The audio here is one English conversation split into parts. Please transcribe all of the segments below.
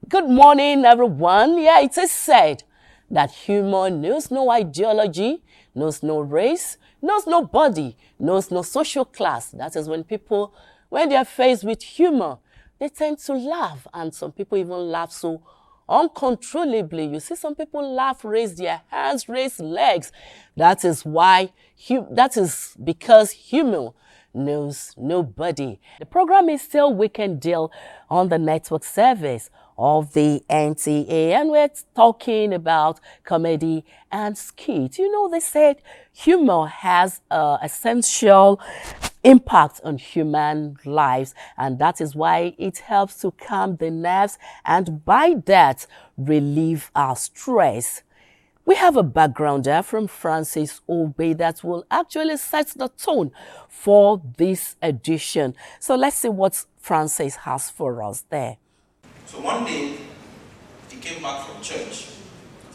Good morning, everyone. Yeah, it is said that humor knows no ideology, knows no race, knows no body, knows no social class. That is when people, when they are faced with humor, they tend to laugh, and some people even laugh so uncontrollably. You see some people laugh, raise their hands, raise legs. That is why, that is because humor knows nobody. The program is still Weekend Deal on the network service of the NTA, and we're talking about comedy and skit. You know, they said humor has essential impact on human lives, and that is why it helps to calm the nerves and by that relieve our stress. We have a backgrounder from Francis Obey that will actually set the tone for this edition. So let's see what Francis has for us there. So one day, he came back from church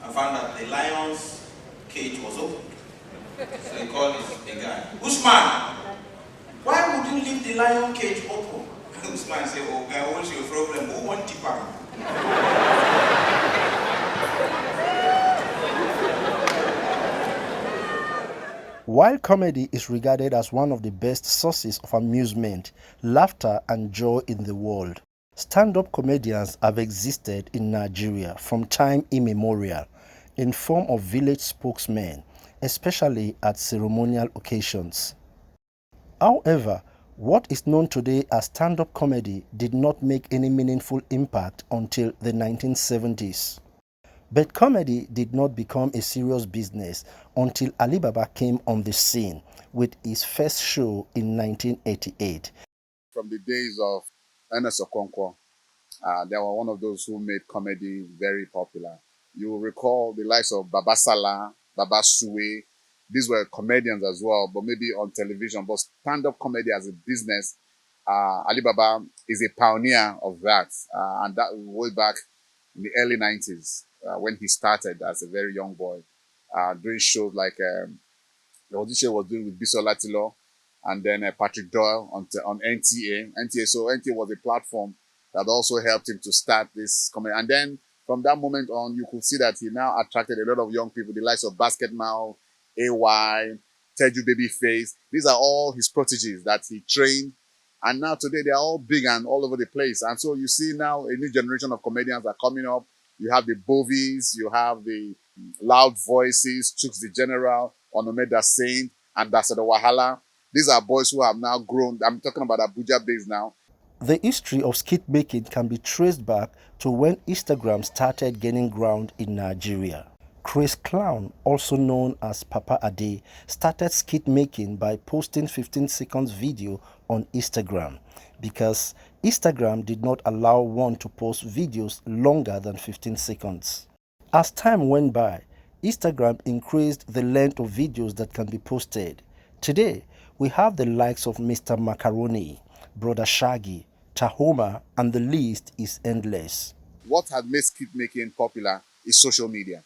and found that the lion's cage was open. So he called the guy, Usman, why would you leave the lion cage open? Usman said, oh, guy, what's your problem? Who want Tipa? While comedy is regarded as one of the best sources of amusement, laughter and joy in the world, stand-up comedians have existed in Nigeria from time immemorial in form of village spokesmen, especially at ceremonial occasions. However, what is known today as stand-up comedy did not make any meaningful impact until the 1970s. But comedy did not become a serious business until Ali Baba came on the scene with his first show in 1988. From the days of Ernest Okonkwo, they were one of those who made comedy very popular. You will recall the likes of Baba Salah, Baba Suwe. These were comedians as well, but maybe on television. But stand-up comedy as a business, Ali Baba is a pioneer of that. And that way back in the early 90s. When he started as a very young boy, doing shows like the audition was doing with Bisola Tilo and then Patrick Doyle on NTA. So NTA was a platform that also helped him to start this comedy. And then from that moment on, you could see that he now attracted a lot of young people, the likes of Basket Mouth, AY, Teju Babyface. These are all his proteges that he trained. And now today they are all big and all over the place. And so you see now a new generation of comedians are coming up. You have the Bovies, you have the Loud Voices, Chooks the General, Onomeda Saint, Ambassador Wahala. These are boys who have now grown. I'm talking about Abuja base now. The history of skit making can be traced back to when Instagram started gaining ground in Nigeria. Chris Clown, also known as Papa Ade, started skit making by posting 15 seconds video on Instagram because Instagram did not allow one to post videos longer than 15 seconds. As time went by, Instagram increased the length of videos that can be posted. Today, we have the likes of Mr. Macaroni, Brother Shaggy, Tahoma, and the list is endless. What has made skit making popular is social media.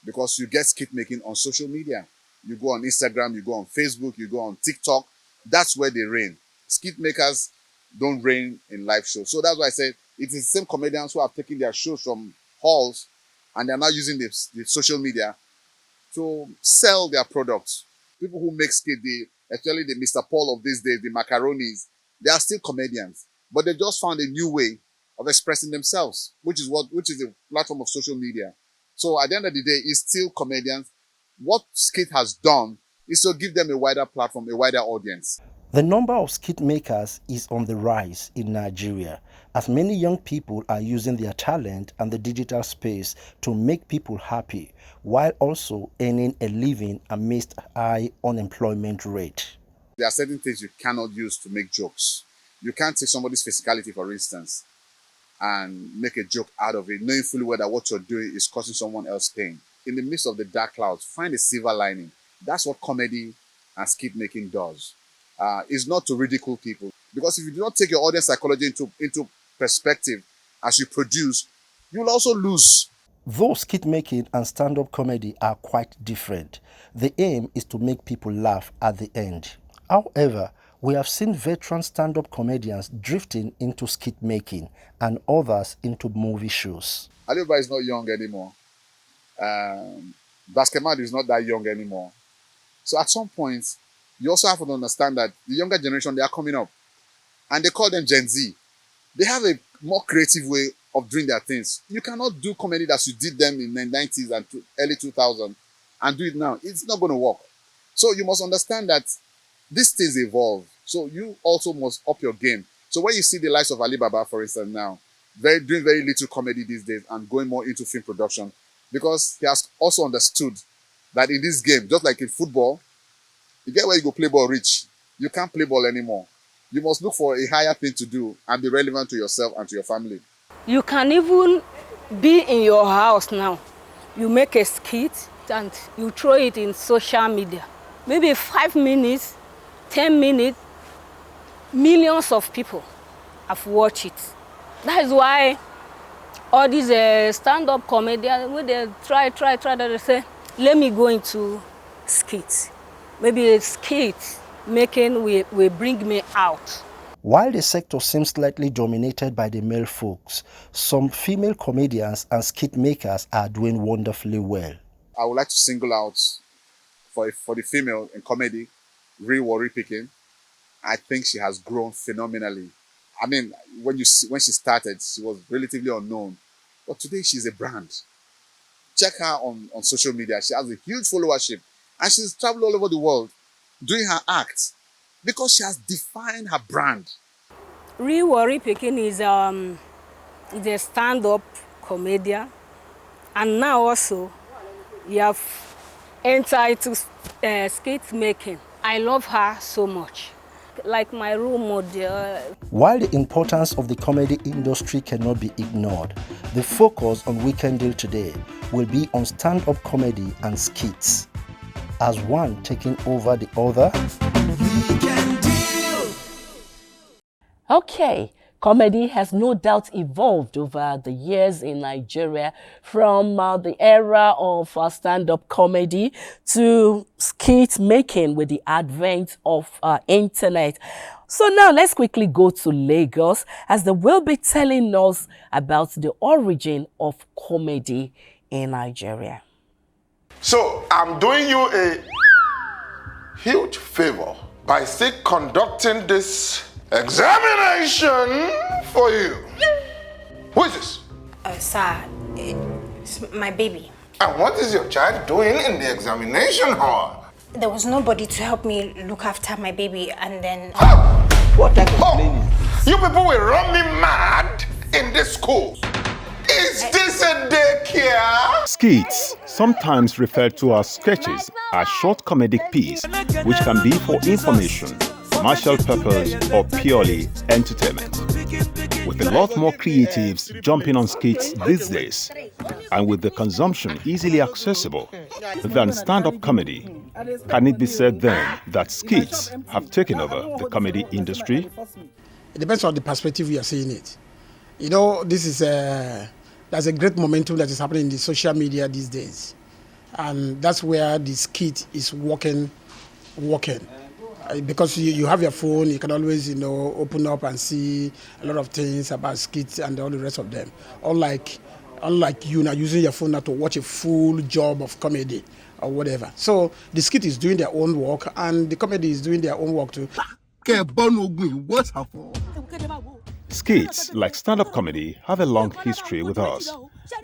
Because you get skit making on social media. You go on Instagram, you go on Facebook, you go on TikTok. That's where they reign. Skit makers don't reign in live shows. So that's why I said it is the same comedians who have taken their shows from halls and they're now using the social media to sell their products. People who make skit, especially the Mr. Paul of these days, the Macaronis, they are still comedians. But they just found a new way of expressing themselves, which is the platform of social media. So at the end of the day, it's still comedians. What Skit has done is to give them a wider platform, a wider audience. The number of skit makers is on the rise in Nigeria, as many young people are using their talent and the digital space to make people happy, while also earning a living amidst high unemployment rate. There are certain things you cannot use to make jokes. You can't take somebody's physicality, for instance, and make a joke out of it, knowing fully well that what you're doing is causing someone else pain. In the midst of the dark clouds, find a silver lining. That's what comedy and skit making does. It's not to ridicule people. Because if you do not take your audience psychology into perspective as you produce, you'll also lose. Though skit making and stand-up comedy are quite different, the aim is to make people laugh at the end. However, we have seen veteran stand-up comedians drifting into skit making and others into movie shows. Abuja is not young anymore. Basketman is not that young anymore. So at some point, you also have to understand that the younger generation, they are coming up. And they call them Gen Z. They have a more creative way of doing their things. You cannot do comedy as you did them in the 90s and early 2000s and do it now. It's not going to work. So you must understand that these things evolve. So you also must up your game. So when you see the likes of Alibaba, for instance, now, doing very little comedy these days and going more into film production, because he has also understood that in this game, just like in football, you get where you go play ball rich. You can't play ball anymore. You must look for a higher thing to do and be relevant to yourself and to your family. You can even be in your house now. You make a skit and you throw it in social media. Maybe 5 minutes, 10 minutes, millions of people have watched it. That is why all these stand-up comedians, when they try, they say, let me go into skit. Maybe a skit making will bring me out. While the sector seems slightly dominated by the male folks, some female comedians and skit makers are doing wonderfully well. I would like to single out for the female in comedy, Real Worry Picking. I think she has grown phenomenally. I mean, when she started, she was relatively unknown, but today she's a brand. Check her on social media. She has a huge followership, and she's traveled all over the world doing her act because she has defined her brand. Real Worry Picking is a stand-up comedian, and now also you have entered into skit making. I love her so much, like my role model. While the importance of the comedy industry cannot be ignored, the focus on Weekend Deal today will be on stand-up comedy and skits, as one taking over the other. Okay, comedy has no doubt evolved over the years in Nigeria from the era of stand-up comedy to skit making with the advent of internet. So now let's quickly go to Lagos, as they will be telling us about the origin of comedy in Nigeria. So I'm doing you a huge favor by still conducting this examination for you. Who is this? Sir, it's my baby. And what is your child doing in the examination hall? There was nobody to help me look after my baby, and then... What type of plane is this? You people will run me mad in this school. Is this a daycare? Skits, sometimes referred to as sketches, are short comedic pieces which can be for information, commercial purpose, or purely entertainment. With a lot more creatives jumping on skits these days, and with the consumption easily accessible than stand-up comedy, can it be said then that skits have taken over the comedy industry? It depends on the perspective you are seeing it. You know, this is there's a great momentum that is happening in the social media these days, and that's where the skit is working. Because you have your phone, you can always, open up and see a lot of things about skits and all the rest of them. Unlike you now using your phone now to watch a full job of comedy or whatever. So the skit is doing their own work, and the comedy is doing their own work too. Skits, like stand-up comedy, have a long history with us,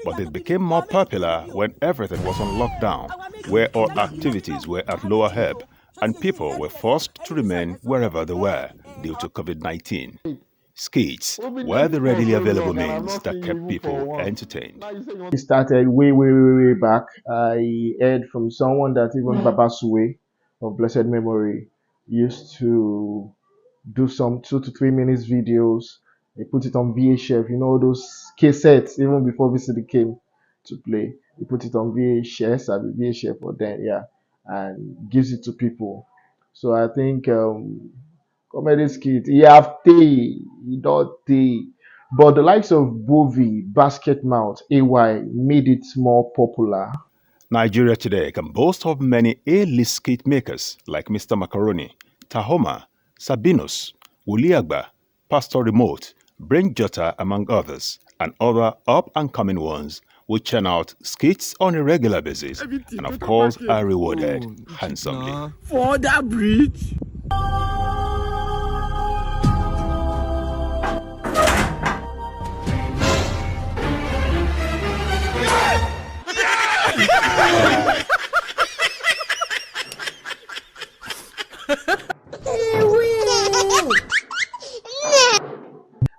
but it became more popular when everything was on lockdown, where all activities were at lower ebb, and people were forced to remain wherever they were due to COVID-19. Skits were the readily available means that kept people entertained. It started way back. I heard from someone that even Baba Suwe of blessed memory used to do some 2 to 3 minutes videos. They put it on VHF, you know those cassettes even before VCD came to play. He put it on VHS, I mean VHF or then yeah, and gives it to people. So I think comedy skit, he have tea, he don't tea. But the likes of Bovi, Basket Mouth, AY made it more popular. Nigeria today can boast of many A-list skit makers like Mr. Macaroni, Tahoma, Sabinus, Wuliagba, Pastor Remote, Brain Jotta, among others, and other up-and-coming ones who churn out skits on a regular basis and, of course, are rewarded handsomely. For that bridge.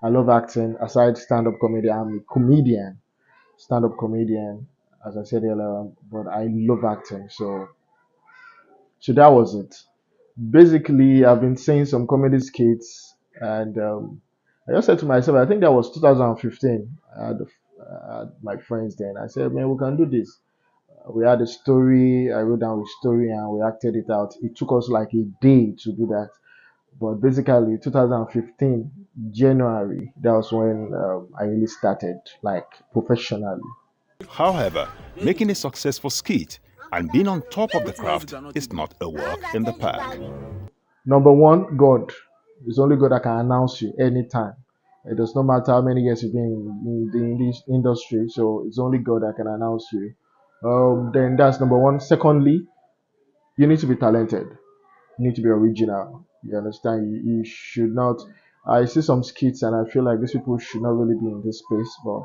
I love acting. Aside stand-up comedy, I'm a comedian, stand-up comedian, as I said earlier. But I love acting, so that was it. Basically, I've been seeing some comedy skits, and I just said to myself, I think that was 2015. I had my friends then. I said, man, we can do this. We had a story. I wrote down a story, and we acted it out. It took us like a day to do that. But basically, 2015 January, that was when I really started like professionally. However, making a successful skit and being on top of the craft is not a walk in the park. Number one, God. It's only God that can announce you anytime. It does not matter how many years you've been in this industry, so it's only God that can announce you. Then that's number one. Secondly, you need to be talented. You need to be original. You understand? You should not. I see some skits and I feel like these people should not really be in this space. But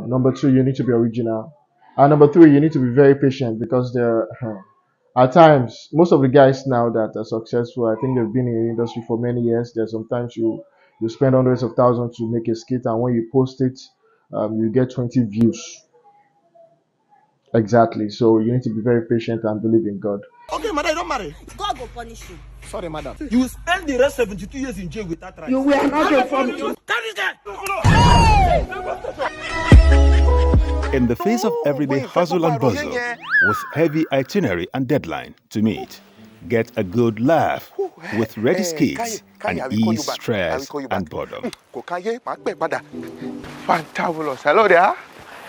number two, you need to be original. And number three, you need to be very patient because there, at times, most of the guys now that are successful, I think they've been in the industry for many years. There's sometimes you spend hundreds of thousands to make a skit, and when you post it, you get 20 views. Exactly. So you need to be very patient and believe in God. Okay, madam, don't marry. God will punish you. Sorry, madam. You will spend the rest 72 years in jail without trial. You will not inform you. In the face of everyday hustle and bustle, with heavy itinerary and deadline to meet, get a good laugh with ready skits and ease stress and boredom. Fantabulous. Hello there.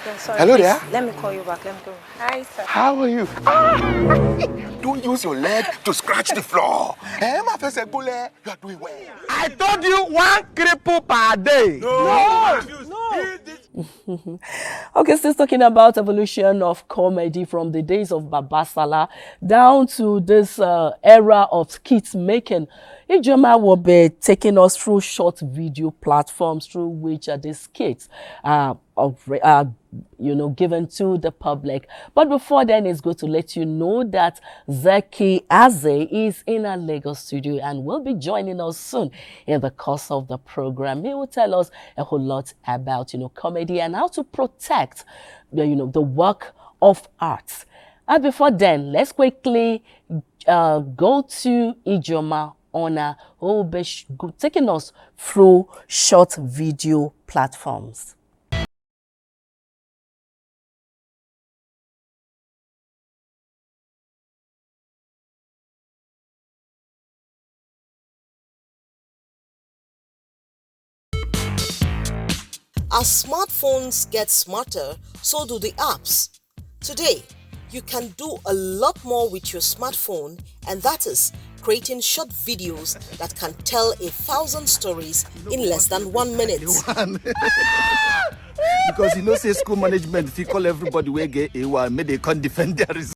Yeah, sorry, Hello please, there. let me call you back. Let me go. Hi, sir. How are you? Don't use your leg to scratch the floor. You are doing well. I told you 1 cripple per day. No. Okay, still talking about evolution of comedy from the days of Babasala down to this era of skit making. Ijoma will be taking us through short video platforms through which the skits are given to the public. But before then, it's good to let you know that Zeki Aze is in our Lagos studio and will be joining us soon in the course of the program. He will tell us a whole lot about comedy and how to protect the work of art. And before then, let's quickly go to Ijoma Ona, who will be taking us through short video platforms. As smartphones get smarter, so do the apps. Today, you can do a lot more with your smartphone, and that is creating short videos that can tell 1,000 stories in less than 1 minute. Because say school management, if you call everybody, we get A1, may they can't defend their results.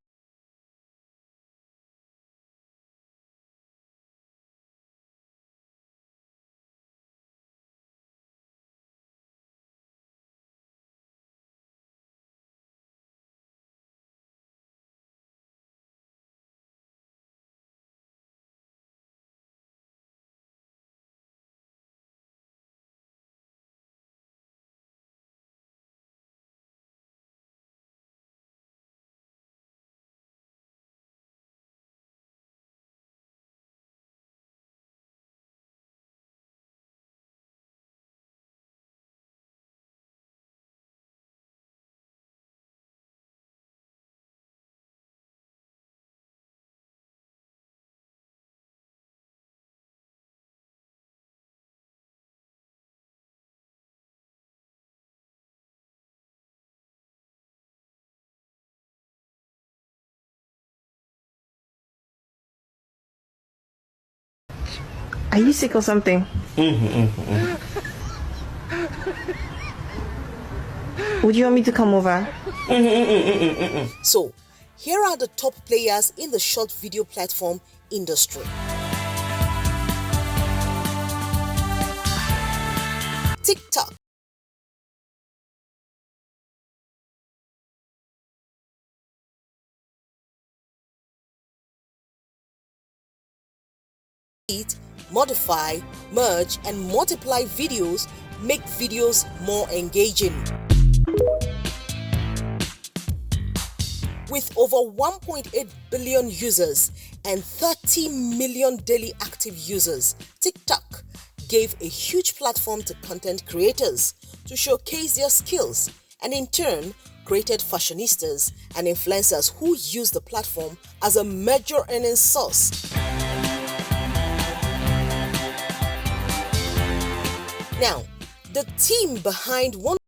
Are you sick or something? Would you want me to come over? So, here are the top players in the short video platform industry. TikTok. Modify, merge, and multiply videos, make videos more engaging. With over 1.8 billion users and 30 million daily active users, TikTok gave a huge platform to content creators to showcase their skills, and in turn created fashionistas and influencers who use the platform as a major earning source. Now, the team behind one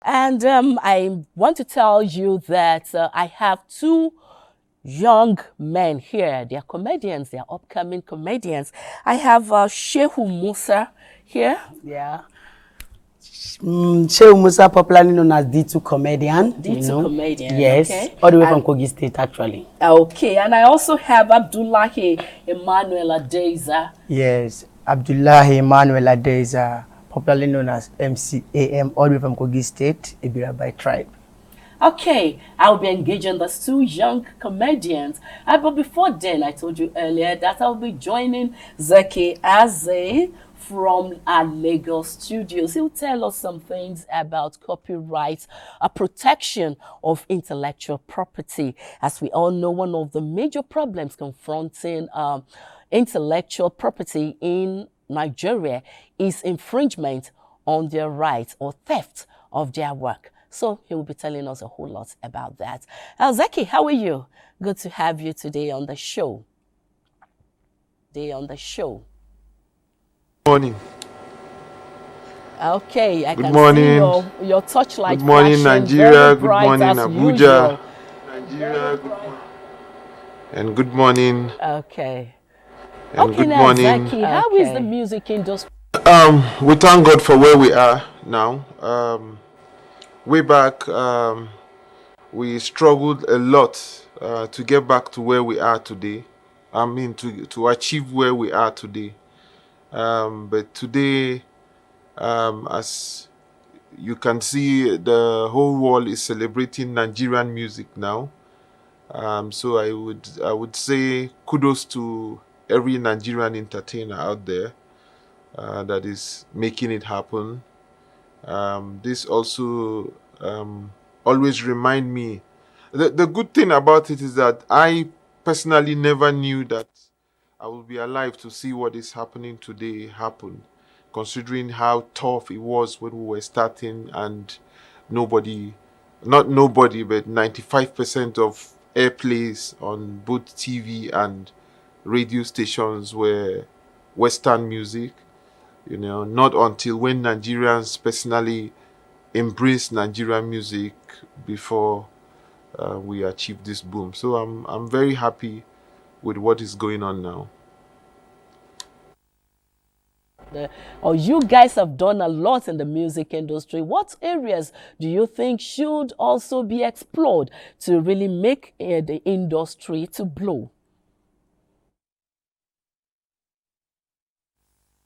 And I want to tell you that I have two young men here. They are comedians. They are upcoming comedians. I have Shehu Musa here. Yeah. Shehu Musa, popularly known as D2 Comedian. D2 Comedian. Yes. Okay. All the way from Kogi State, actually. Okay. And I also have Abdullahi Emmanuel Adeza. Yes. Abdullahi Emmanuel Adeza, popularly known as MCAM, all the way from Kogi State, Ibira by tribe. Okay, I'll be engaging those two young comedians. But before then, I told you earlier that I'll be joining Zeki Aze from our Lagos studios. He'll tell us some things about copyright, protection of intellectual property. As we all know, one of the major problems confronting intellectual property in Nigeria is infringement on their rights or theft of their work. So he will be telling us a whole lot about that. Zeki, how are you? Good to have you today on the show. Good morning. Okay, I good can morning. see your touchlight good morning, flashing, Nigeria. very bright, good morning, as Abuja. Usual. Nigeria, good morning. And good morning. Okay. And good morning. Zeki, how is the music industry? We thank God for where we are now. Way back, we struggled a lot to get back to where we are today. I mean, to achieve where we are today. But today, as you can see, the whole world is celebrating Nigerian music now. So I would say kudos to every Nigerian entertainer out there that is making it happen. This also always remind me. The good thing about it is that I personally never knew that I will be alive to see what is happening today happen, considering how tough it was when we were starting and nobody, not nobody, but 95% of airplays on both TV and radio stations were Western music. Not until when Nigerians personally embraced Nigerian music before we achieved this boom. So I'm very happy with what is going on now. Or you guys have done a lot in the music industry. What areas do you think should also be explored to really make the industry to blow?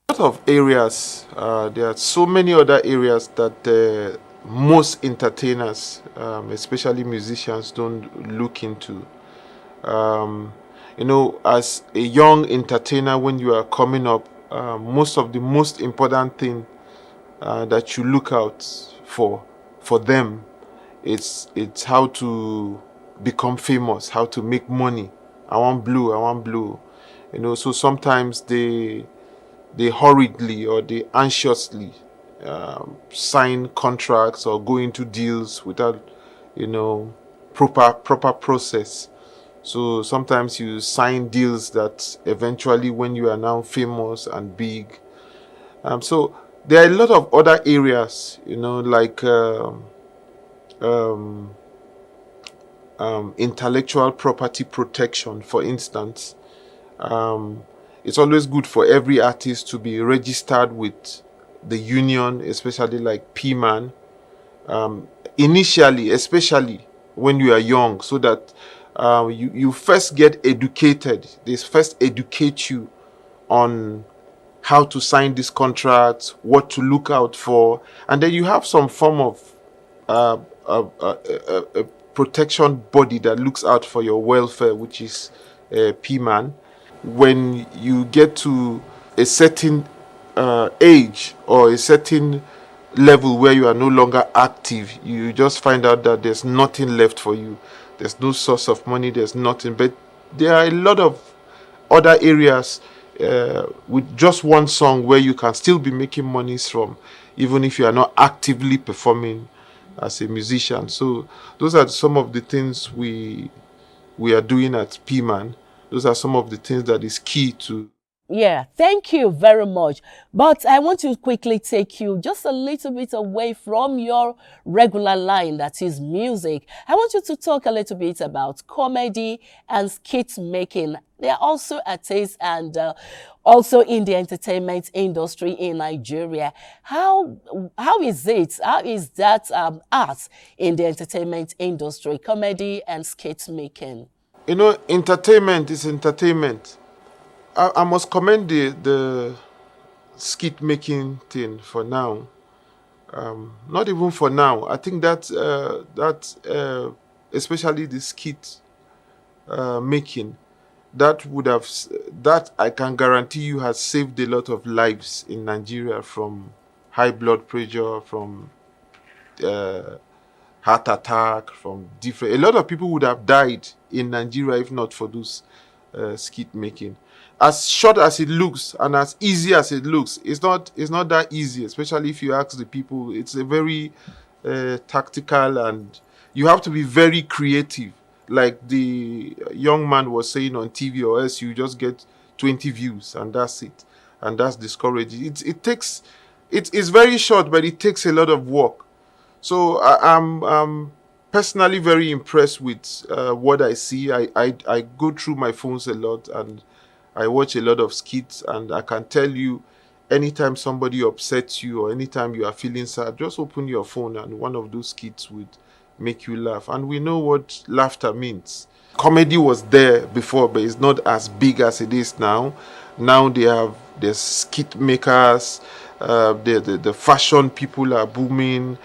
A lot of areas. There are so many other areas that most entertainers, especially musicians, don't look into. As a young entertainer, when you are coming up, most important thing that you look out for them, it's how to become famous, how to make money. I want blue. So sometimes they hurriedly or they anxiously sign contracts or go into deals without proper process. So sometimes you sign deals that eventually, when you are now famous and big, so there are a lot of other areas, like intellectual property protection, for instance. It's always good for every artist to be registered with the union, especially like PMAN, initially, especially when you are young, so that you first get educated. They first educate you on how to sign these contracts, what to look out for, and then you have some form of a protection body that looks out for your welfare, which is PMAN. When you get to a certain age or a certain level where you are no longer active, you just find out that there's nothing left for you. There's no source of money, there's nothing. But there are a lot of other areas with just one song where you can still be making monies from, even if you are not actively performing as a musician. So those are some of the things we are doing at PMAN. Those are some of the things that is key to. Yeah, thank you very much. But I want to quickly take you just a little bit away from your regular line, that is music. I want you to talk a little bit about comedy and skit making. They are also artists and also in the entertainment industry in Nigeria. How is it? How is that art in the entertainment industry, comedy and skit making? Entertainment is entertainment. I must commend the skit making thing for now. Not even for now. I think that especially the skit making, that I can guarantee you has saved a lot of lives in Nigeria from high blood pressure, from heart attack, from different. A lot of people would have died in Nigeria if not for those skit making. As short as it looks and as easy as it looks, it's not that easy, especially if you ask the people. It's a very tactical, and you have to be very creative, like the young man was saying on TV, or else you just get 20 views and that's it, and that's discouraging. It's very short, but it takes a lot of work. So I'm personally very impressed with what I see. I go through my phones a lot and I watch a lot of skits, and I can tell you, anytime somebody upsets you or anytime you are feeling sad, just open your phone and one of those skits would make you laugh. And we know what laughter means. Comedy was there before, but it's not as big as it is now. Now there's skit makers, the fashion people are booming.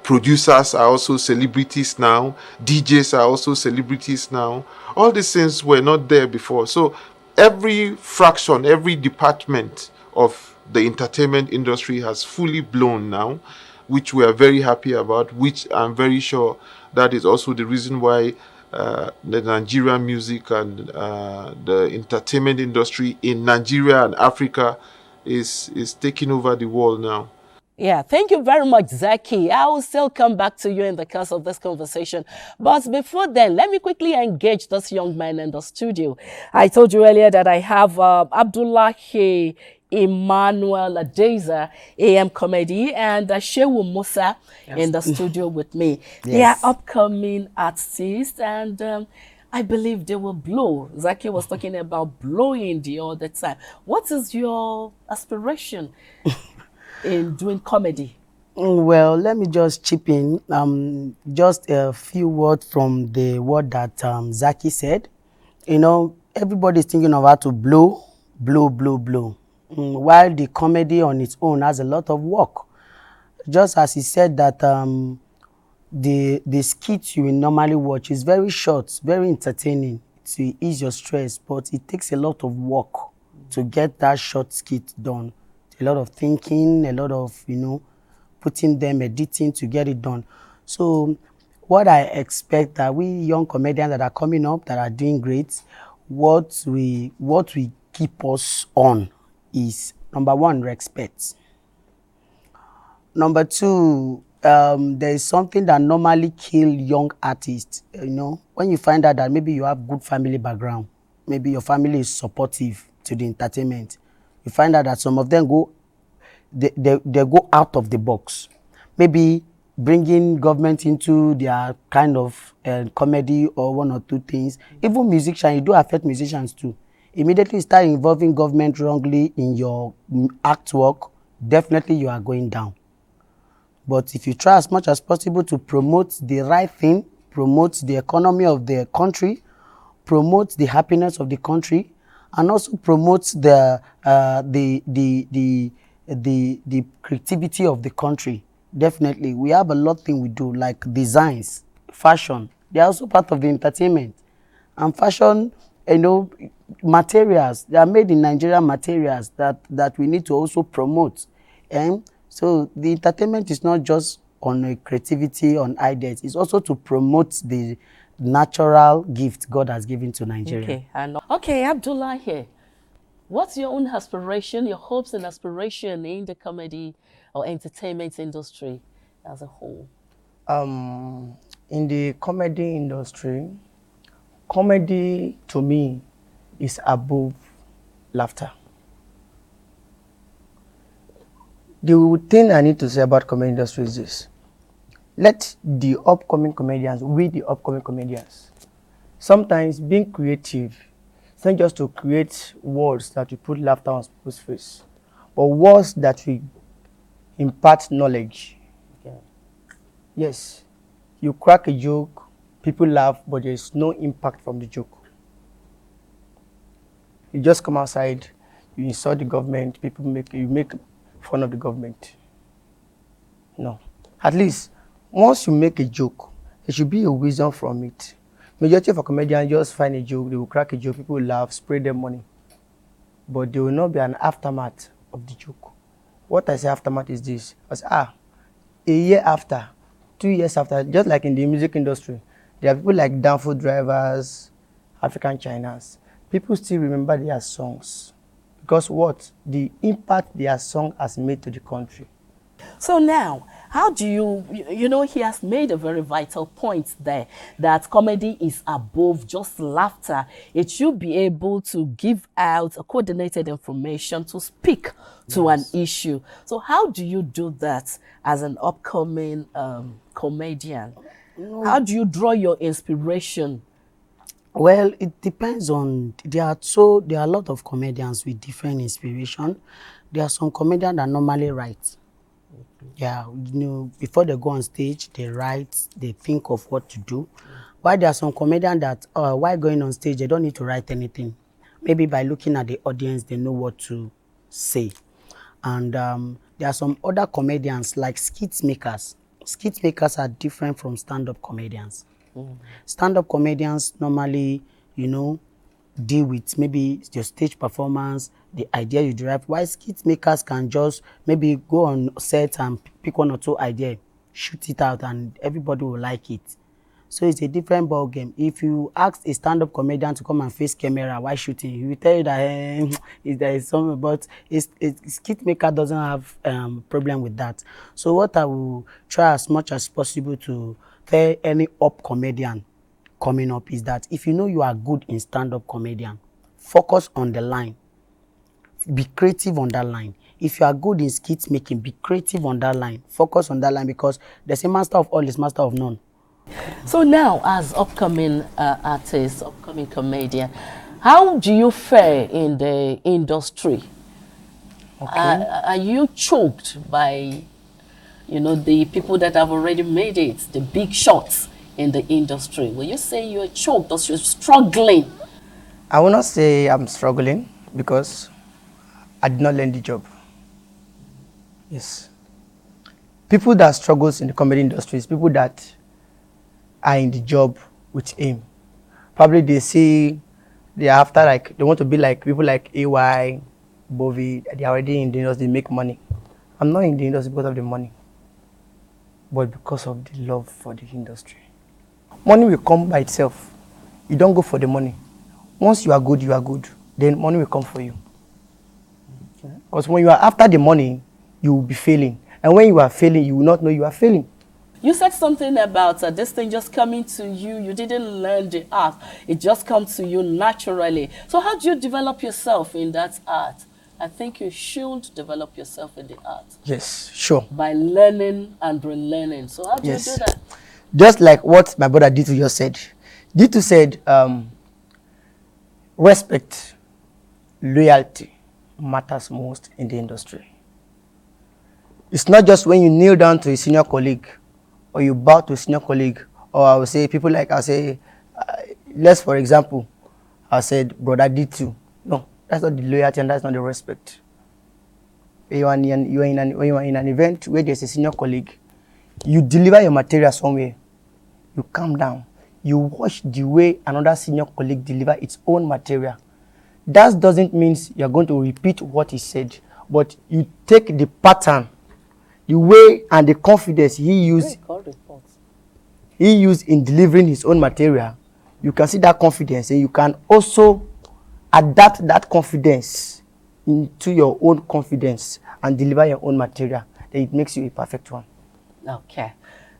Producers are also celebrities now. DJs are also celebrities now. All these things were not there before. So every fraction, every department of the entertainment industry has fully blown now, which we are very happy about, which I'm very sure that is also the reason why the Nigerian music and the entertainment industry in Nigeria and Africa is taking over the world now. Yeah, thank you very much, Zaki. I will still come back to you in the course of this conversation. But before then, let me quickly engage this young man in the studio. I told you earlier that I have Abdullahi Emmanuel Adeza, AM Comedy, and Shehu Musa in the studio with me. Yes. They are upcoming artists, and I believe they will blow. Zaki was talking about blowing the other time. What is your aspiration in doing comedy? Well, let me just chip in. Just a few words from the word that Zaki said. You know, everybody's thinking of how to blow. While the comedy on its own has a lot of work. Just as he said that the skit you will normally watch is very short, very entertaining to ease your stress, but it takes a lot of work to get that short skit done. A lot of thinking, a lot of, putting them, editing to get it done. So what I expect that we young comedians that are coming up, that are doing great, what we keep us on is, number one, respect. Number two, there is something that normally kill young artists. When you find out that maybe you have good family background, maybe your family is supportive to the entertainment, you find out that some of them they go out of the box. Maybe bringing government into their kind of comedy or one or two things. Even musicians, it do affect musicians too. Immediately start involving government wrongly in your artwork, definitely you are going down. But if you try as much as possible to promote the right thing, promote the economy of the country, promote the happiness of the country, and also promote the creativity of the country, definitely. We have a lot of things we do, like designs, fashion. They are also part of the entertainment. And fashion, materials, they are made in Nigerian materials that we need to also promote. And so the entertainment is not just on creativity, on ideas. It's also to promote the natural gift God has given to Nigeria. Okay, Abdullah here. What's your own aspiration, your hopes and aspiration in the comedy or entertainment industry as a whole? In the comedy industry, comedy to me is above laughter. The thing I need to say about comedy industry is this. Let the upcoming comedians, sometimes being creative, it's not just to create words that will put laughter on people's face, but words that will impart knowledge. Okay. Yes, you crack a joke, people laugh, but there is no impact from the joke. You just come outside, you insult the government, you make fun of the government. No. At least, once you make a joke, there should be a wisdom from it. Majority of a comedian just find a joke, they will crack a joke, people will laugh, spray them money. But there will not be an aftermath of the joke. What I say aftermath is this. Because, a year after, 2 years after, just like in the music industry, there are people like downfall drivers, African Chinas. People still remember their songs. Because what? The impact their song has made to the country. So now, how do he has made a very vital point there, that comedy is above just laughter. It should be able to give out a coordinated information, to speak to an issue. So how do you do that as an upcoming comedian? How do you draw your inspiration? Well, it depends on, there are a lot of comedians with different inspiration. There are some comedians that normally write. Yeah, before they go on stage, they write, they think of what to do. While there are some comedians that, while going on stage, they don't need to write anything. Maybe by looking at the audience, they know what to say. And there are some other comedians like skit makers. Skit makers are different from stand-up comedians. Stand-up comedians normally, deal with maybe your stage performance, the idea you derive, while skit makers can just maybe go on set and pick one or two ideas, shoot it out, and everybody will like it. So it's a different ball game. If you ask a stand-up comedian to come and face camera while shooting, he will tell you that there is something, but a skit maker doesn't have problem with that. So what I will try as much as possible to tell any up comedian coming up is that if you know you are good in stand-up comedian, focus on the line. Be creative on that line. If you are good in skit making, be creative on that line. Focus on that line, because there's a master of all is master of none. So now, as upcoming artist, upcoming comedian, how do you fare in the industry? Okay. Are you choked by, the people that have already made it, the big shots in the industry? Will you say you're choked or you're struggling? I will not say I'm struggling, because I did not learn the job. Yes. People that struggles in the comedy industry is people that are in the job with aim. Probably they see they are after, like, they want to be like people like AY, Bovi. They are already in the industry, they make money. I'm not in the industry because of the money, but because of the love for the industry. Money will come by itself. You don't go for the money. Once you are good, then money will come for you. Because when you are after the money, you will be failing. And when you are failing, you will not know you are failing. You said something about this thing just coming to you. You didn't learn the art. It just comes to you naturally. So how do you develop yourself in that art? I think you should develop yourself in the art. Yes, sure. By learning and relearning. So how do you do that? Just like what my brother Ditu just said. Ditu said, respect, loyalty matters most in the industry. It's not just when you kneel down to a senior colleague or you bow to a senior colleague, or I would say people like, I'll say, let's for example, I said, brother Ditu. No, that's not the loyalty and that's not the respect. When you are in an event where there's a senior colleague, you deliver your material somewhere, you calm down, you watch the way another senior colleague deliver its own material. That doesn't mean you're going to repeat what he said, but you take the pattern, the way and the confidence he used in delivering his own material. You can see that confidence, and you can also adapt that confidence into your own confidence and deliver your own material. Then it makes you a perfect one. Okay.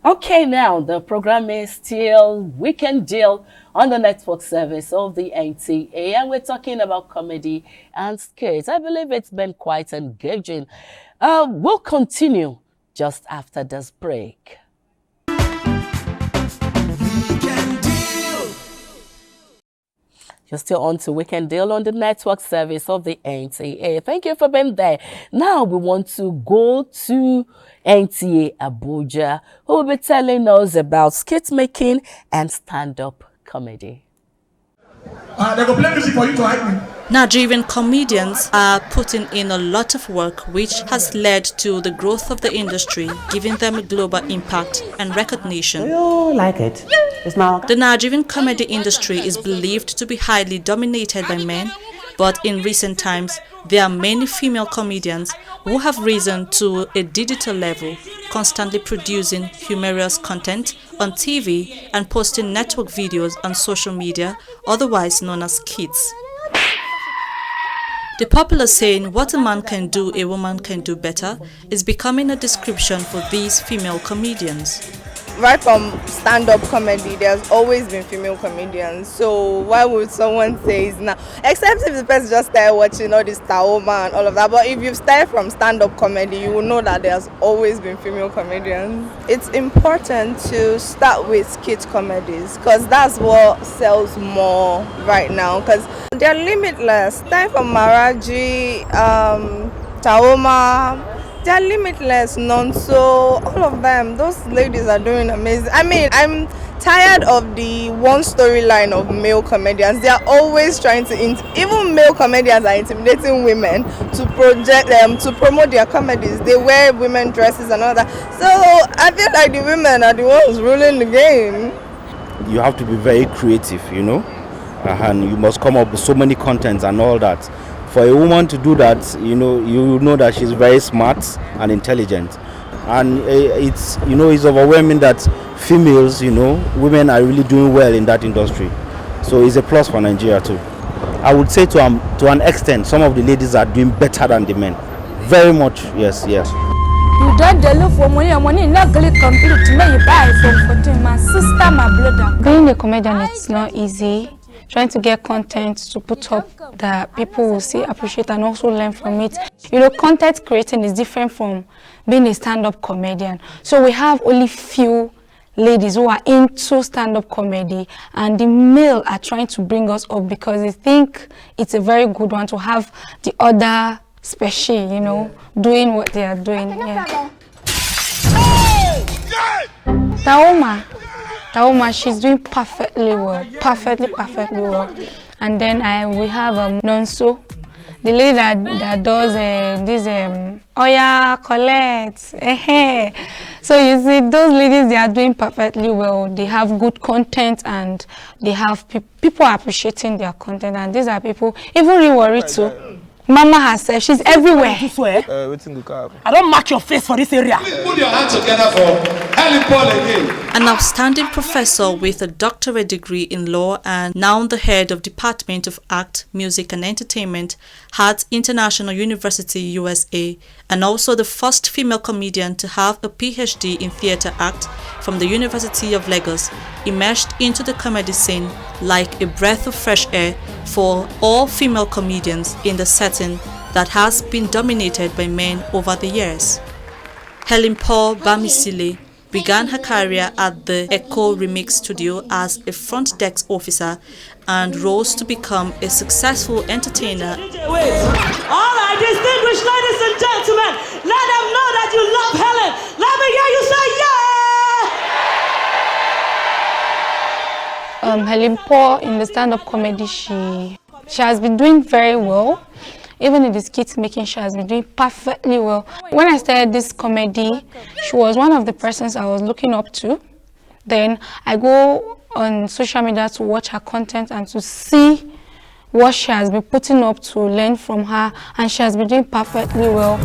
Okay, now the program is still Weekend Deal on the network service of the NTA, and we're talking about comedy and skits. I believe it's been quite engaging. We'll continue just after this break. You're still on to Weekend Deal on the network service of the NTA. Thank you for being there. Now we want to go to NTA Abuja, who will be telling us about skit making and stand-up comedy. They go play music for you to hype me. Nigerian comedians are putting in a lot of work, which has led to the growth of the industry, giving them a global impact and recognition. You like it? The Nigerian comedy industry is believed to be highly dominated by men, but in recent times, there are many female comedians who have risen to a digital level, constantly producing humorous content on TV and posting network videos on social media, otherwise known as skits. The popular saying, "What a man can do, a woman can do better," is becoming a description for these female comedians. Right from stand-up comedy, there's always been female comedians. So why would someone say it's now? Except if the person just started watching all this Taoma and all of that. But if you've started from stand-up comedy, you will know that there's always been female comedians. It's important to start with skit comedies because that's what sells more right now. Because they're limitless. Time from Maraji, Taoma. They're limitless, so all of them, those ladies are doing amazing. I mean, I'm tired of the one storyline of male comedians. They are always trying to, even male comedians are intimidating women to project them, to promote their comedies. They wear women dresses and all that. So I feel like the women are the ones ruling the game. You have to be very creative, and you must come up with so many contents and all that. For a woman to do that, you know that she's very smart and intelligent, and it's overwhelming that females, women are really doing well in that industry. So it's a plus for Nigeria too. I would say to an extent, some of the ladies are doing better than the men. Very much, yes. You don't look for money not going to complete to make you buy for my sister, my brother. Being a comedian, it's not easy. Trying to get content to put up that people will see, appreciate, and also learn from it. Content creating is different from being a stand-up comedian. So we have only few ladies who are into stand-up comedy, and the male are trying to bring us up because they think it's a very good one to have the other species, doing what they are doing. Yeah. Taoma, she's doing perfectly well, perfectly well. And then we have Nonso, the lady that does this Oya Colette. So you see, those ladies, they are doing perfectly well. They have good content and they have people appreciating their content. And these are people, even Riwari too. Mama herself, she's everywhere. I don't match your face for this area. Please put your hands together for Helen Paul again. An outstanding professor with a doctorate degree in law and now the head of Department of Art, Music and Entertainment, Hart International University, USA, and also the first female comedian to have a PhD in theatre act from the University of Lagos, emerged into the comedy scene like a breath of fresh air for all female comedians in the setting that has been dominated by men over the years. Helen Paul Bamisile began her career at the Echo Remix Studio as a front desk officer and rose to become a successful entertainer. All right, distinguished ladies and gentlemen, let them know that you love Helen. Let me hear you say yeah! Helen Paul in the stand-up comedy, she has been doing very well. Even in the skit making, she has been doing perfectly well. When I started this comedy, she was one of the persons I was looking up to. Then I go on social media to watch her content and to see what she has been putting up, to learn from her, and she has been doing perfectly well.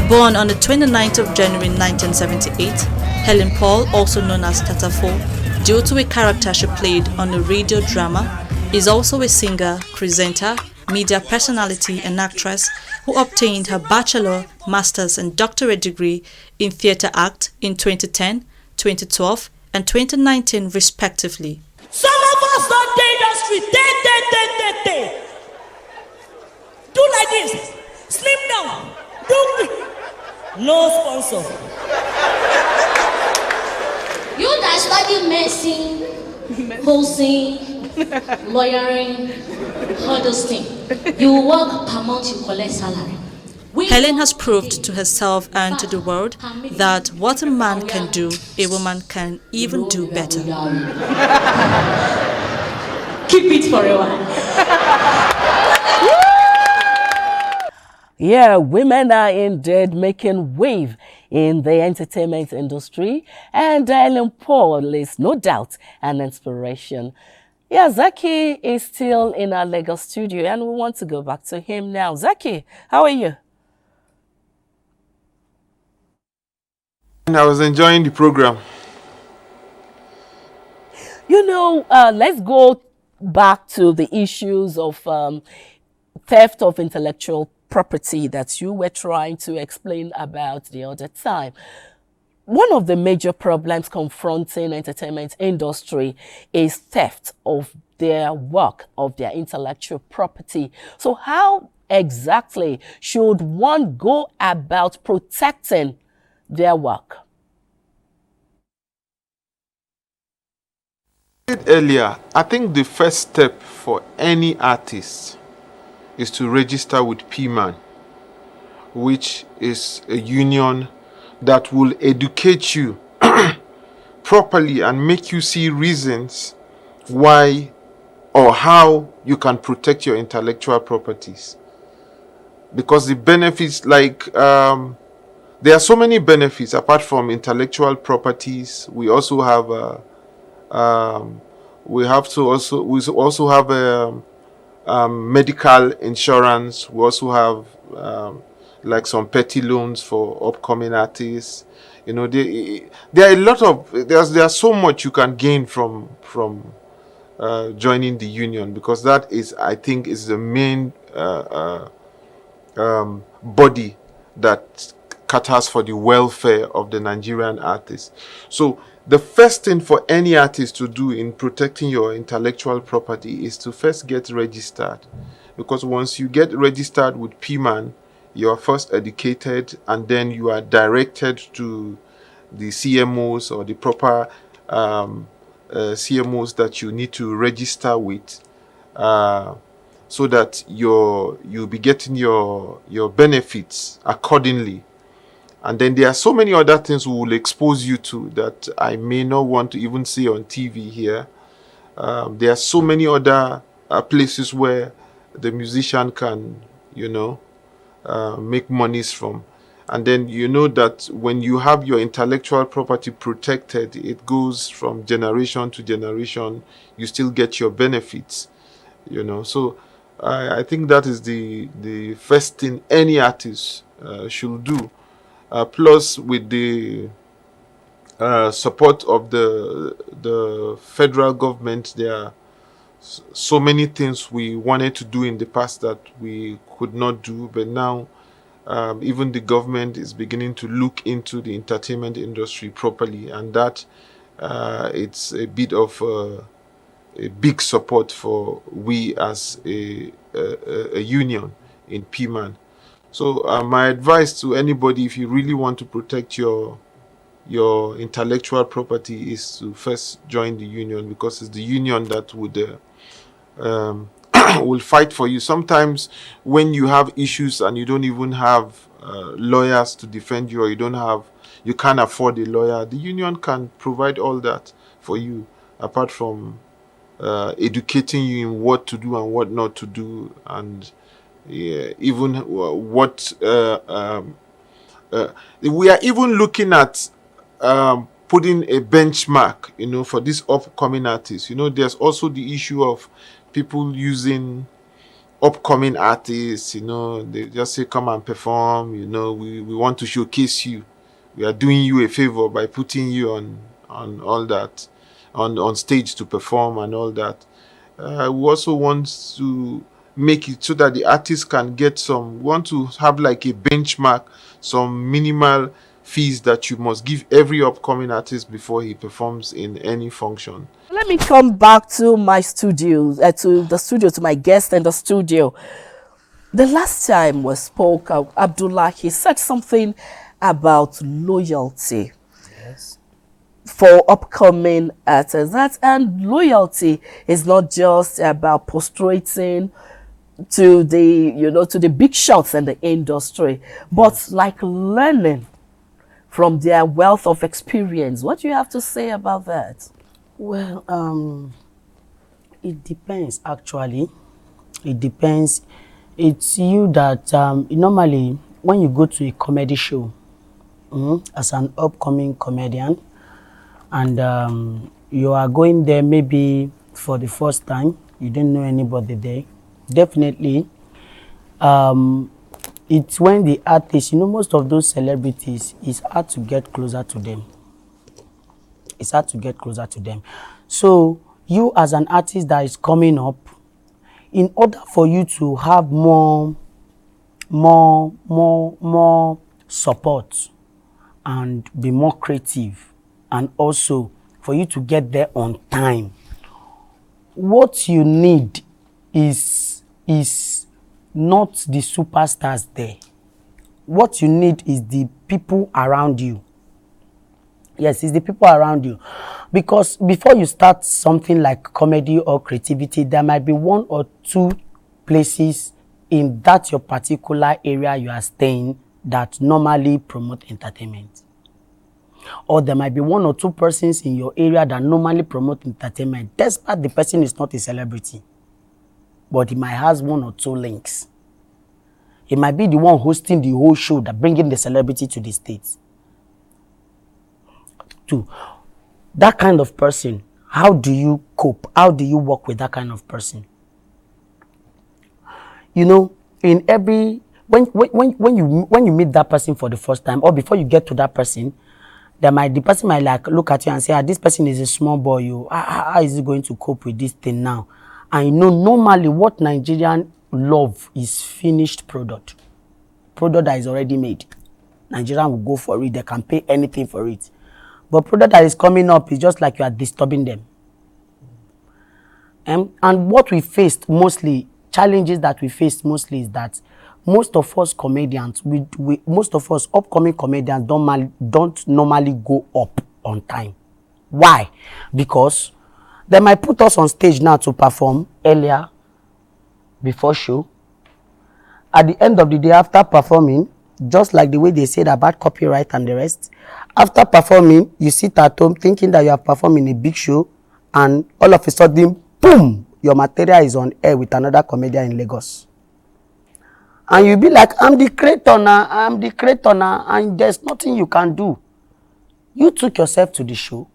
Born on the 29th of January 1978, Helen Paul, also known as Tatafo, due to a character she played on a radio drama, is also a singer, presenter, media personality and actress who obtained her bachelor, master's and doctorate degree in theatre act in 2010, 2012 and 2019 respectively. Some of us don't date the street. Do like this. Slim down. No sponsor. You that study medicine, wholesale, lawyering, all those things. You work per month, you collect salary. Helen has proved to herself and to the world that what a man can do, a woman can even do better. Keep it for a while. Yeah, women are indeed making wave in the entertainment industry, and Helen Paul is no doubt an inspiration. Yeah, Zaki is still in our Lagos studio, and we want to go back to him now. Zaki, how are you? I was enjoying the program. Let's go back to the issues of theft of intellectual property that you were trying to explain about the other time. One of the major problems confronting entertainment industry is theft of their work, of their intellectual property. So how exactly should one go about protecting their work? Earlier, I think the first step for any artist is to register with PMAN, which is a union that will educate you properly and make you see reasons why or how you can protect your intellectual properties. Because the benefits, there are so many benefits apart from intellectual properties. We also have we also have medical insurance. We also have like some petty loans for upcoming artists. You know, there are a lot of there's so much you can gain from joining the union, because that is, I think, is the main body that caters for the welfare of the Nigerian artists. So the first thing for any artist to do in protecting your intellectual property is to first get registered, because once you get registered with PMAN, you are first educated, and then you are directed to the CMOs or the proper CMOs that you need to register with, so that you'll be getting your benefits accordingly. And then there are so many other things we will expose you to that I may not want to even see on TV here. There are so many other places where the musician can, you know, make monies from. And then you know that when you have your intellectual property protected, it goes from generation to generation. You still get your benefits, you know. So I think that is the first thing any artist should do. Plus, with the support of the federal government, there are so many things we wanted to do in the past that we could not do, but now even the government is beginning to look into the entertainment industry properly, and that it's a bit of a big support for we as a union in PMAN. So my advice to anybody, if you really want to protect your intellectual property, is to first join the union, because it's the union that would will fight for you. Sometimes when you have issues and you don't even have lawyers to defend you, or you can't afford a lawyer, the union can provide all that for you, apart from educating you in what to do and what not to do, and even what we are even looking at putting a benchmark, you know, for these upcoming artists. You know, there's also the issue of people using upcoming artists, you know, they just say, come and perform, you know, we want to showcase you. We are doing you a favor by putting you on all that, on stage to perform and all that. We also want to make it so that the artists can get want to have like a benchmark, some minimal fees that you must give every upcoming artist before he performs in any function. Let me come back to my studio, to my guest in the studio. The last time we spoke, Abdullah, he said something about loyalty. Yes. For upcoming artists, and loyalty is not just about prostrating to the big shots in the industry, but like learning from their wealth of experience. What do you have to say about that? Well, it depends, actually. It depends. It's you that normally when you go to a comedy show as an upcoming comedian, and you are going there maybe for the first time, you didn't know anybody there, definitely it's when the artists, most of those celebrities, it's hard to get closer to them. It's hard to get closer to them. So you as an artist that is coming up, in order for you to have more support and be more creative, and also for you to get there on time, what you need is not the superstars there. What you need is the people around you. Yes, it's the people around you. Because before you start something like comedy or creativity, there might be one or two places in that your particular area you are staying that normally promote entertainment. Or there might be one or two persons in your area that normally promote entertainment, despite the person is not a celebrity, but he might have one or two links. He might be the one hosting the whole show that bringing the celebrity to the States. To that kind of person, how do you cope? How do you work with that kind of person? In every when you meet that person for the first time, or before you get to that person, the person might like look at you and say, this person is a small boy. You, how is he going to cope with this thing now? And you know, normally what Nigerian love is finished product that is already made. Nigerian will go for it. They can pay anything for it. But product that is coming up is just like you are disturbing them. And what we faced mostly, challenges that we faced mostly is that most of us comedians, most of us upcoming comedians don't normally go up on time. Why? Because they might put us on stage now to perform earlier, before show. At the end of the day, after performing, just like the way they said about copyright and the rest, after performing, you sit at home thinking that you are performing a big show, and all of a sudden, boom, your material is on air with another comedian in Lagos. And you'll be like, I'm the creator now, and there's nothing you can do. You took yourself to the show,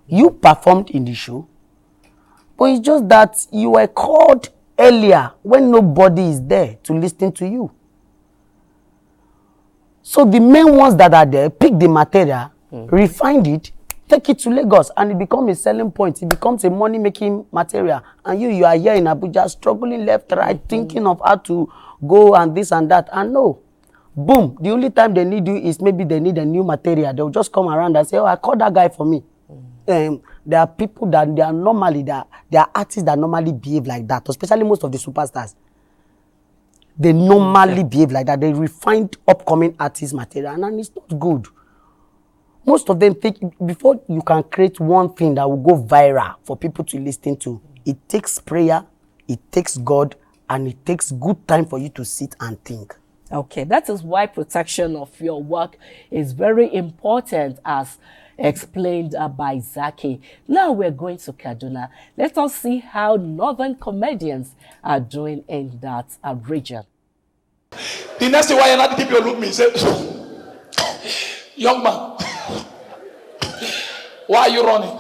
you performed in the show, but it's just that you were called earlier when nobody is there to listen to you. So the main ones that are there, pick the material, refine it, take it to Lagos, and it becomes a selling point. It becomes a money-making material. And you are here in Abuja, struggling left, right, thinking of how to go and this and that. And no, boom, the only time they need you is maybe they need a new material. They'll just come around and say, oh, I called that guy for me. There are people that they are artists that normally behave like that, especially most of the superstars. They normally behave like that. They refined upcoming artist material, and it's not good. Most of them think before you can create one thing that will go viral for people to listen to, it takes prayer, it takes God, and it takes good time for you to sit and think. Okay, that is why protection of your work is very important, as explained by Zaki. Now we're going to Kaduna. Let us see how northern comedians are doing in that region. The next thing, why another people look at me and say, young man, why are you running?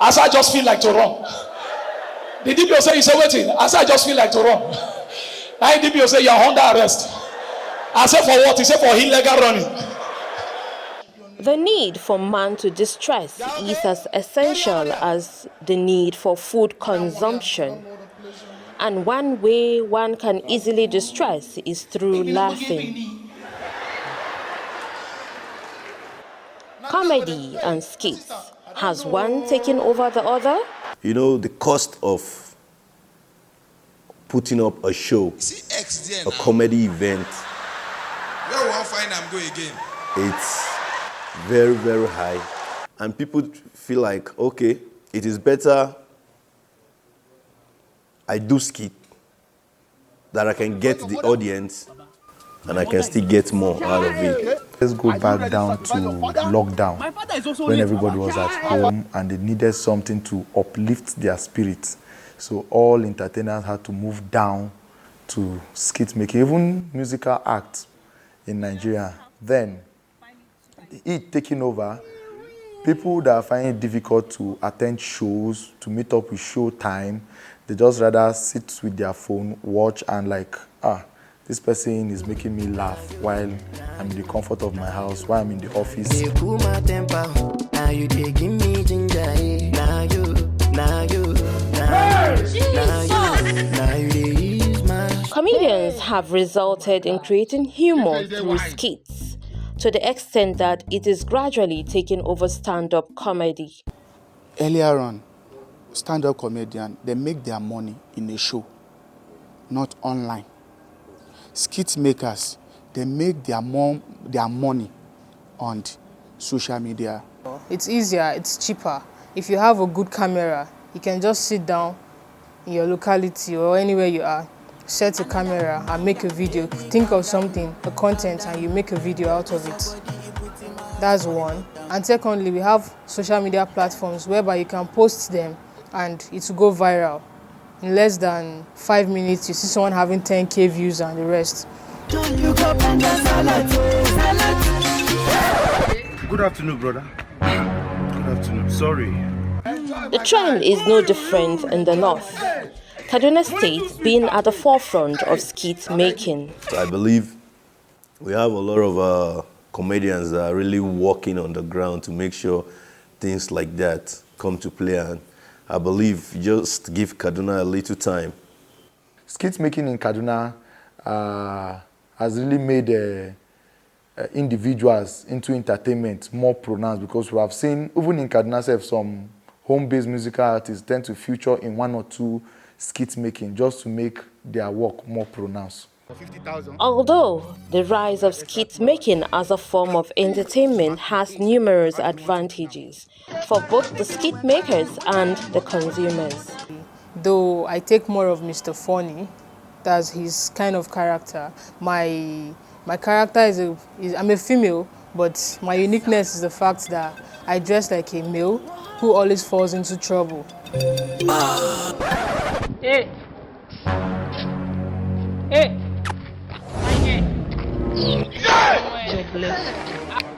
As I just feel like to run. The DPO say, you say, waiting. As I just feel like to run. Now the DPO say, you're under arrest. I said, for what? He said, for illegal running. The need for man to distress is as essential as the need for food consumption. And one way one can easily distress is through laughing. Comedy and skits. Has one taken over the other? You know, the cost of putting up a show, a comedy event, where will I find I'm going again? It's very, very high. And people feel like, okay, it is better I do skit, that I can get the audience and I can still get more out of it. Let's go back down to lockdown, when everybody was at home and they needed something to uplift their spirits. So all entertainers had to move down to skit making, even musical acts in Nigeria. Then, it taking over, people that are finding it difficult to attend shows, to meet up with show time, they just rather sit with their phone, watch, and like, this person is making me laugh while I'm in the comfort of my house, while I'm in the office. Comedians have resulted in creating humor through skits, to the extent that it is gradually taking over stand-up comedy. Earlier on, stand-up comedians, they make their money in a show, not online. Skit makers, they make their money on social media. It's easier, it's cheaper. If you have a good camera, you can just sit down in your locality or anywhere you are, set a camera and make a video. Think of something, a content, and you make a video out of it. That's one. And secondly, we have social media platforms whereby you can post them and it will go viral. In less than 5 minutes, you see someone having 10K views and the rest. Good afternoon, brother. Good afternoon. Sorry. The trend is no different in the north. Kaduna State being at the forefront of skit making. So I believe we have a lot of comedians that are really working on the ground to make sure things like that come to play. And I believe just give Kaduna a little time. Skit making in Kaduna has really made individuals into entertainment more pronounced, because we have seen, even in Kaduna, some home-based musical artists tend to feature in 1 or 2 skit making just to make their work more pronounced. Although the rise of skit making as a form of entertainment has numerous advantages for both the skit makers and the consumers. Though I take more of Mr. Funny, that's his kind of character. My character is I'm a female, but my uniqueness is the fact that I dress like a male who always falls into trouble. Hey! Hey!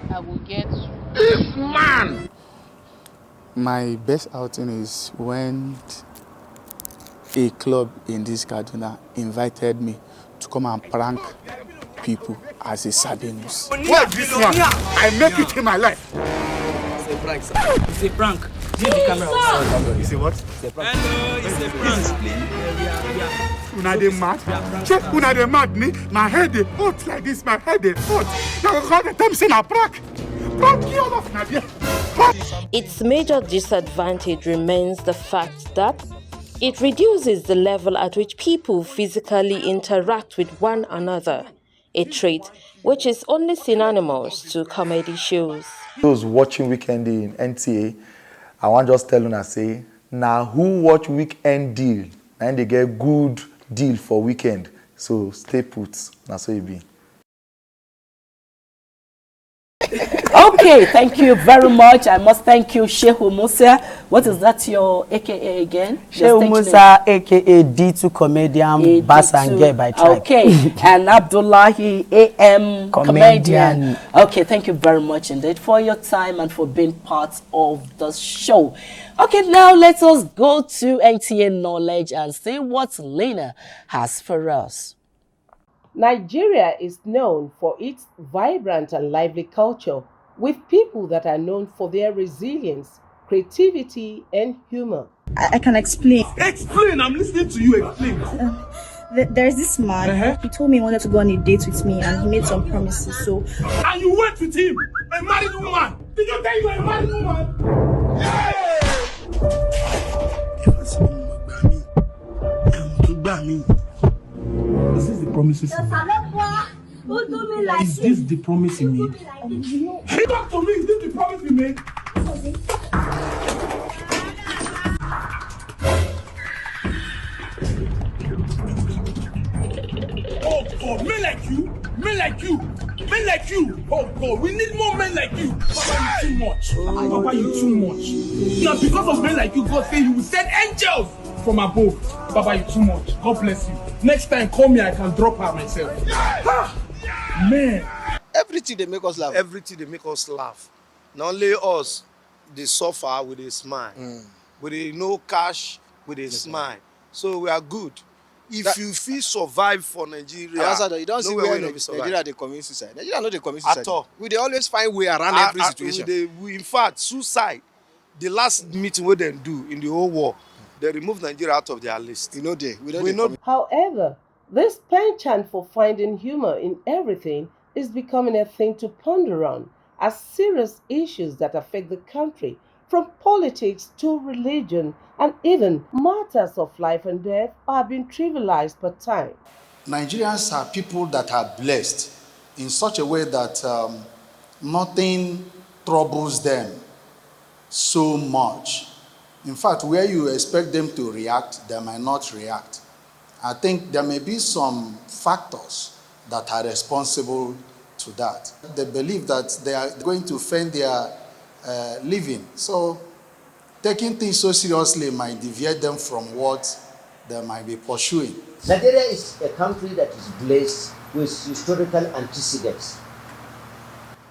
I will get this man. My best outing is when a club in this Kaduna invited me to come and prank people as a Sabinus. What this one? I make it in my life. It's a prank, sir. It's a prank. Give the camera. You see what? It's a prank. Hello, it's a prank. Yeah. Una dey mad? Check una dey mad me. My head dey hot like this. My head dey hot. Now we call the time say na prank. Prank all of na there. Its major disadvantage remains the fact that it reduces the level at which people physically interact with one another, a trait which is only synonymous to comedy shows. Those watching Weekend in NTA, I want just tell una say, now who watch Weekend deal and they get good deal for weekend. So stay put. That's so it be. Okay, thank you very much. I must thank you, Shehu Musa. What is that your AKA again? Shehu Musa, AKA D2 comedian, Basange by tribe. Okay, and Abdullahi, AM comedian. Okay, thank you very much indeed for your time and for being part of the show. Okay, now let us go to NTA Knowledge and see what Lena has for us. Nigeria is known for its vibrant and lively culture, with people that are known for their resilience, creativity, and humor. I can explain. Explain, I'm listening to you explain. There's this man, he told me he wanted to go on a date with me and he made some promises, so... And you went with him, a married woman. Did you tell you were a married woman? Is this the promises you made? Is this the promise you made? Hey, talk to me, is this the promise you made? Oh God, men like you, men like you, men like you. Oh God, we need more men like you. Papa, you too much. Papa, you too much. Now because of men like you, God say you will send angels from above. Papa, you too much. God bless you. Next time, call me, I can drop her myself. Man. Everything they make us laugh. Everything they make us laugh. Not only us, they suffer with a smile. With a no cash, with a smile. So we are good. If you feel survive for Nigeria, you don't see where Nigeria they commit suicide. Nigeria no they commit suicide. At all. We they always find way around every situation. In fact, suicide, the last meeting we then do in the whole war, they remove Nigeria out of their list. You know they. However, this penchant for finding humor in everything is becoming a thing to ponder on, as serious issues that affect the country, from politics to religion and even matters of life and death, are being trivialized per time. Nigerians are people that are blessed in such a way that nothing troubles them so much. In fact, where you expect them to react, they might not react. I think there may be some factors that are responsible to that. They believe that they are going to fend their living. So taking things so seriously might deviate them from what they might be pursuing. Nigeria is a country that is blessed with historical antecedents.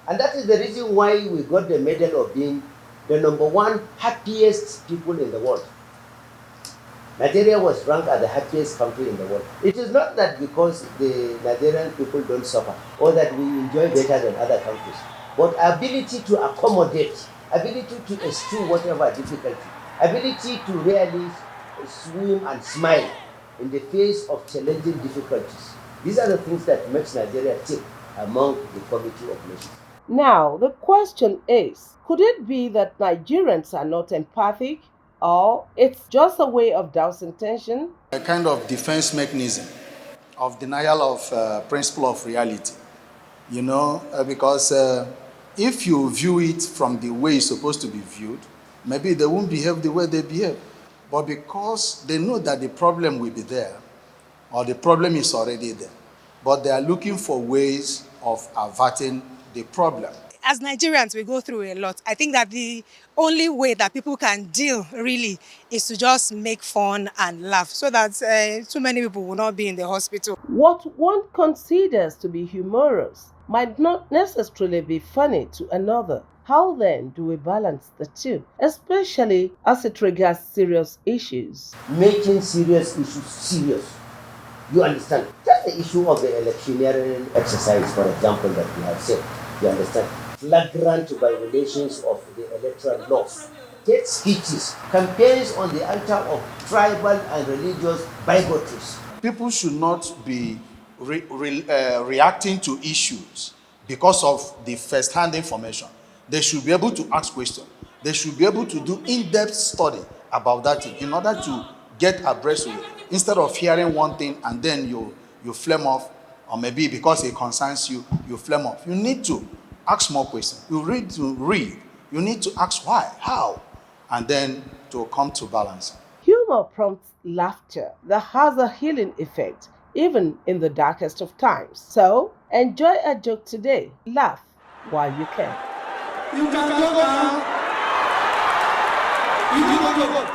And that is the reason why we got the medal of being the #1 happiest people in the world. Nigeria was ranked as the happiest country in the world. It is not that because the Nigerian people don't suffer or that we enjoy better than other countries, but ability to accommodate, ability to eschew whatever difficulty, ability to really swim and smile in the face of challenging difficulties. These are the things that makes Nigeria tick among the Committee of Nations. Now, the question is, could it be that Nigerians are not empathic, or it's just a way of dousing tension? A kind of defense mechanism of denial of principle of reality, because if you view it from the way it's supposed to be viewed, maybe they won't behave the way they behave. But because they know that the problem will be there, or the problem is already there, but they are looking for ways of averting the problem. As Nigerians, we go through a lot. I think that the only way that people can deal really is to just make fun and laugh so that too many people will not be in the hospital. What one considers to be humorous might not necessarily be funny to another. How then do we balance the two, especially as it regards serious issues? Making serious issues serious. You understand? Just the issue of the electioneering exercise, for example, that we have said. You understand? Flagrant violations of the electoral laws. State speeches, campaigns on the altar of tribal and religious bigotries. People should not be reacting to issues because of the first-hand information. They should be able to ask questions. They should be able to do in-depth study about that thing in order to get abreast of it. Instead of hearing one thing and then you flame off, or maybe because it concerns you, you flame off. You need to ask more questions. You read. You need to ask why, how, and then to come to balance. Humor prompts laughter that has a healing effect, even in the darkest of times. So, enjoy a joke today. Laugh while you can. You can go now. You can go.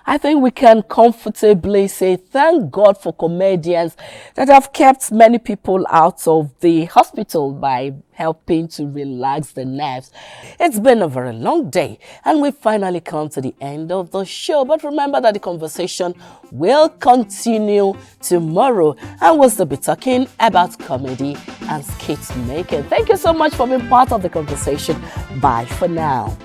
I think we can comfortably say thank God for comedians that have kept many people out of the hospital by helping to relax the nerves. It's been a very long day and we've finally come to the end of the show. But remember that the conversation will continue tomorrow and we'll still be talking about comedy and skit making. Thank you so much for being part of the conversation. Bye for now.